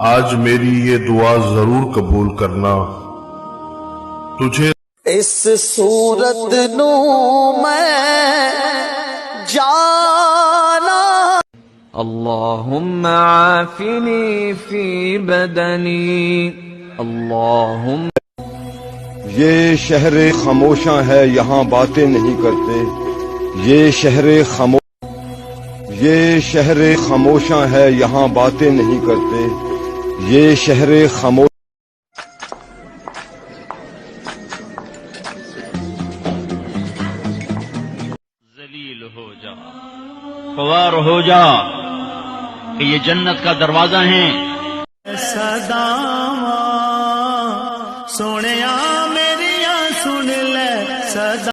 آج میری یہ دعا ضرور قبول کرنا، تجھے اس صورت نو میں جانا اللہم عافنی فی بدنی اللہم یہ شہر خاموشاں ہے یہاں باتیں نہیں کرتے، یہ شہر خاموشاں ہے یہاں باتیں نہیں کرتے، یہ شہر خاموش ذلیل ہو جا، خوار ہو جا کہ یہ جنت کا دروازہ ہیں۔ صداواں سونیا میریاں سن لے صدا